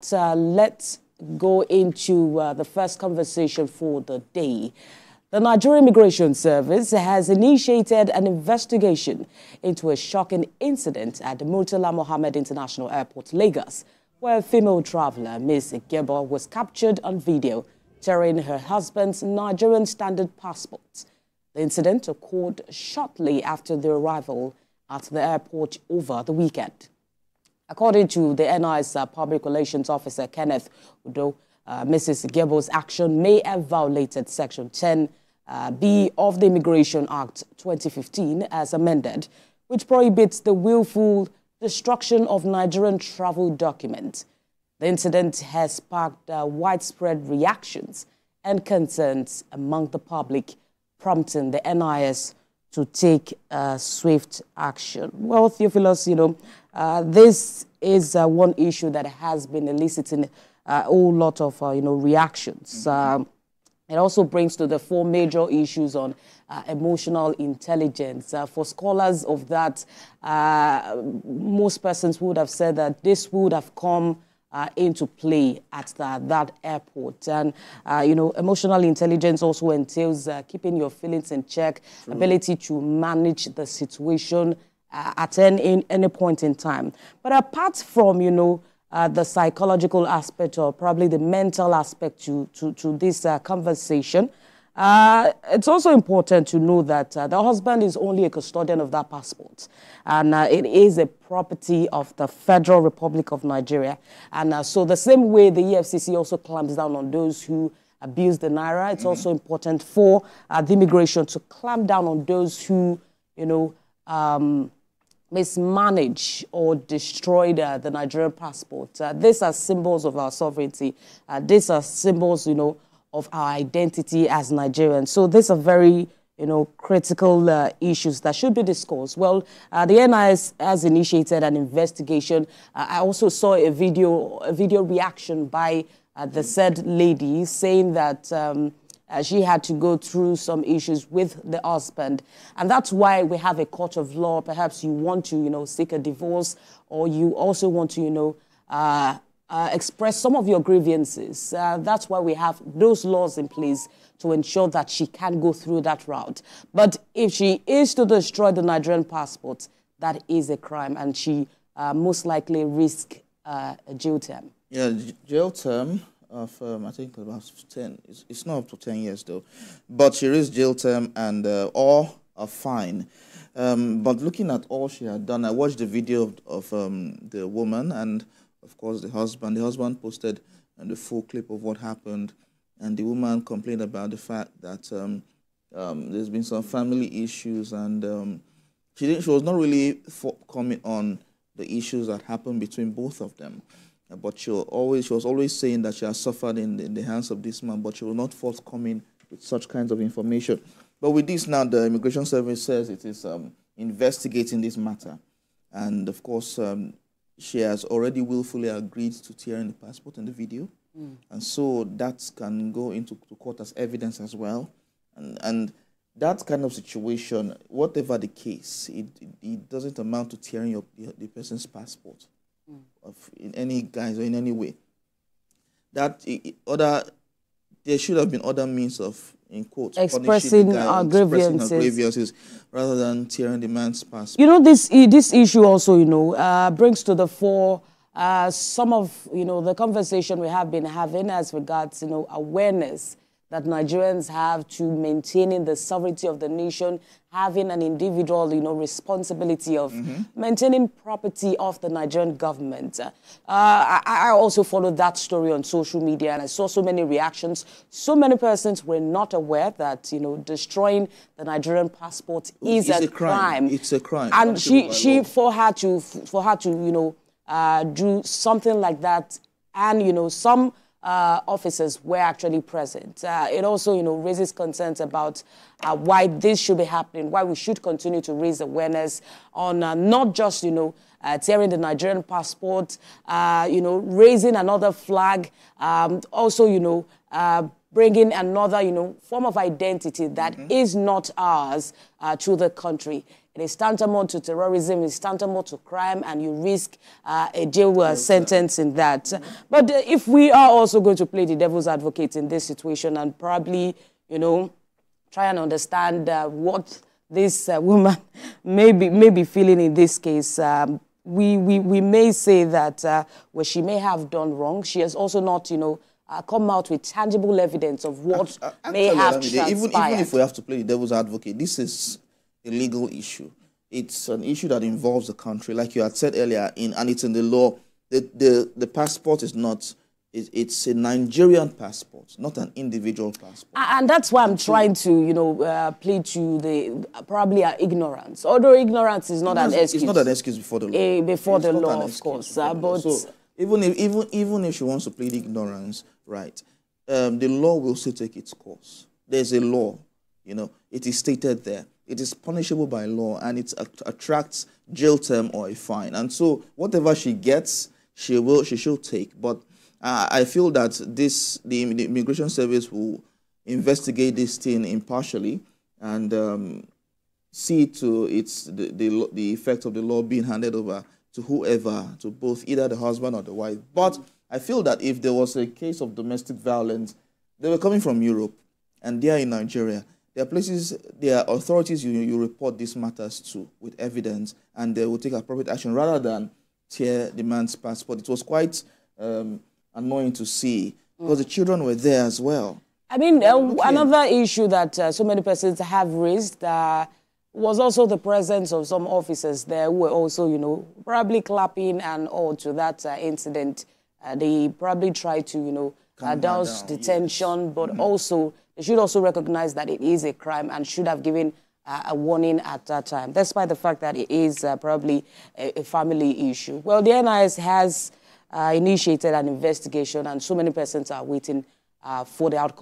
Let's go into the first conversation for the day. The Nigerian Immigration Service has initiated an investigation into a shocking incident at the Murtala Mohammed International Airport, Lagos, where a female traveler, Ms. Igiebor, was captured on video tearing her husband's Nigerian standard passport. The incident occurred shortly after the arrival at the airport over the weekend. According to the NIS Public Relations Officer, Kenneth Udo, Mrs. Igiebor's action may have violated Section 10B of the Immigration Act 2015 as amended, which prohibits the willful destruction of Nigerian travel documents. The incident has sparked widespread reactions and concerns among the public, prompting the NIS to take swift action. Well, Theophilus, this is one issue that has been eliciting a whole lot of, reactions. It also brings to the four major issues on emotional intelligence. For scholars of that, most persons would have said that this would have come into play at that airport. And, emotional intelligence also entails keeping your feelings in check, ability to manage the situation at any point in time. But apart from, the psychological aspect or probably the mental aspect to this conversation, it's also important to know that the husband is only a custodian of that passport. And it is a property of the Federal Republic of Nigeria. And so the same way the EFCC also clamps down on those who abuse the Naira, it's also important for the immigration to clamp down on those who, mismanage or destroy the Nigerian passport. These are symbols of our sovereignty. These are symbols, of our identity as Nigerians. So these are very, critical issues that should be discussed. Well, the NIS has initiated an investigation. I also saw a video reaction by the said lady saying that she had to go through some issues with the husband. And that's why we have a court of law. Perhaps you want to, seek a divorce, or you also want to, express some of your grievances. That's why we have those laws in place to ensure that she can go through that route. But if she is to destroy the Nigerian passport, that is a crime, and she most likely risk a jail term. Yeah, jail term of, I think, about 10. It's not up to 10 years, though. But she risked jail term and or a fine. But looking at all she had done, I watched the video of the woman and, of course, the husband. The husband posted the full clip of what happened, and the woman complained about the fact that there's been some family issues, and she was not really forthcoming on the issues that happened between both of them. But she was always saying that she has suffered in the hands of this man, but she was not forthcoming with such kinds of information. But with this now, the Immigration Service says it is investigating this matter. And, of course, she has already willfully agreed to tearing the passport in the video. And so that can go into court as evidence as well. And that kind of situation, whatever the case, it doesn't amount to tearing the person's passport in any guise or in any way. There should have been other means of, in quotes, expressing our grievances rather than tearing the man's passport. This issue also, brings to the fore some of, the conversation we have been having as regards, awareness that Nigerians have to maintaining the sovereignty of the nation, having an individual, responsibility of maintaining property of the Nigerian government. I also followed that story on social media, and I saw so many reactions. So many persons were not aware that, destroying the Nigerian passport is a crime. It's a crime. And for her to, do something like that, and, some officers were actually present. It also, raises concerns about why this should be happening, why we should continue to raise awareness on not just, tearing the Nigerian passport, raising another flag, also, bringing another, form of identity that is not ours to the country. it is tantamount to terrorism, it's tantamount to crime, and you risk a jail sentence in that. But if we are also going to play the devil's advocate in this situation and probably, you know, try and understand what this woman may be feeling in this case, we may say that well, she may have done wrong. She has also not, you know, come out with tangible evidence of what may have transpired. Even if we have to play the devil's advocate, this is a legal issue. It's an issue that involves the country, like you had said earlier, and it's in the law. The passport is not. It's a Nigerian passport, not an individual passport. And that's why I'm trying to, you know, plead to the probably our ignorance. Although ignorance is not an excuse. It's not an excuse before the law. Before the law, of course. But so even if she wants to plead ignorance, right, the law will still take its course. There's a law, you know, it is stated there. It is punishable by law, and it attracts jail term or a fine. And so whatever she gets, she should take. But I feel that the Immigration Service will investigate this thing impartially and see to the effect of the law being handed over to whoever, to both either the husband or the wife. But I feel that if there was a case of domestic violence, they were coming from Europe and they are in Nigeria. There are places, there are authorities you report these matters to with evidence, and they will take appropriate action rather than tear the man's passport. It was quite annoying to see because the children were there as well. I mean, another issue that so many persons have raised was also the presence of some officers there who were also, you know, probably clapping and all to that incident. They probably tried to, you know, douse the tension, but also they should also recognize that it is a crime and should have given a warning at that time, despite the fact that it is probably a family issue. Well, the NIS has initiated an investigation, and so many persons are waiting for the outcome.